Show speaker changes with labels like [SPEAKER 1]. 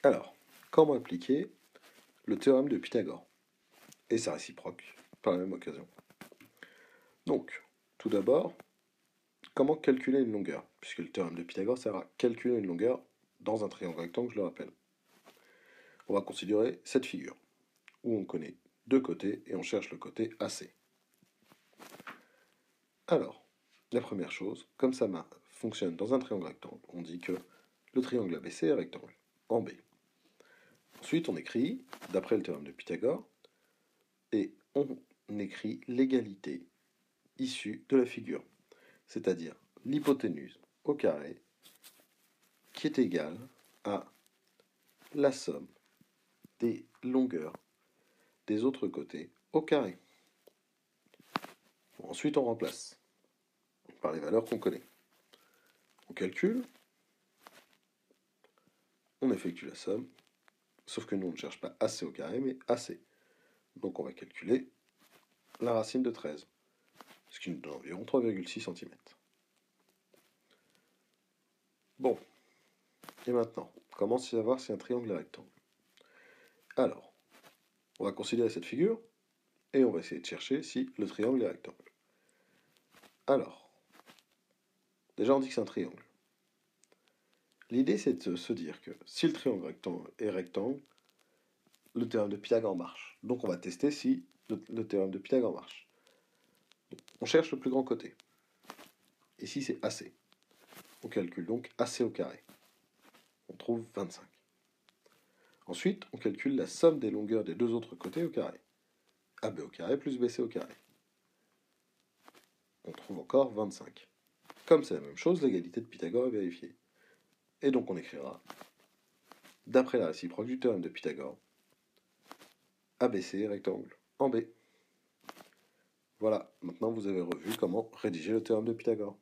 [SPEAKER 1] Alors, comment appliquer le théorème de Pythagore et sa réciproque par la même occasion? Donc, tout d'abord, comment calculer une longueur? Puisque le théorème de Pythagore sert à calculer une longueur dans un triangle rectangle, je le rappelle. On va considérer cette figure, où on connaît deux côtés et on cherche le côté AC. Alors, la première chose, comme ça fonctionne dans un triangle rectangle, on dit que le triangle ABC est rectangle, en B. Ensuite, on écrit, d'après le théorème de Pythagore, et on écrit l'égalité issue de la figure, c'est-à-dire l'hypoténuse au carré qui est égale à la somme des longueurs des autres côtés au carré. Bon, ensuite, on remplace par les valeurs qu'on connaît. On calcule, on effectue la somme, sauf que nous, on ne cherche pas AC au carré, mais AC. Donc, on va calculer la racine de 13, ce qui nous donne environ 3,6 cm. Bon, et maintenant, comment savoir si un triangle est rectangle? Alors, on va considérer cette figure, et on va essayer de chercher si le triangle est rectangle. Alors, déjà on dit que c'est un triangle. L'idée c'est de se dire que si le triangle est rectangle, le théorème de Pythagore marche. Donc on va tester si le théorème de Pythagore marche. On cherche le plus grand côté. Ici c'est AC. On calcule donc AC au carré. On trouve 25. Ensuite, on calcule la somme des longueurs des deux autres côtés au carré. AB au carré plus BC au carré. On trouve encore 25. Comme c'est la même chose, l'égalité de Pythagore est vérifiée. Et donc on écrira, d'après la réciproque du théorème de Pythagore, ABC rectangle en B. Voilà, maintenant vous avez revu comment rédiger le théorème de Pythagore.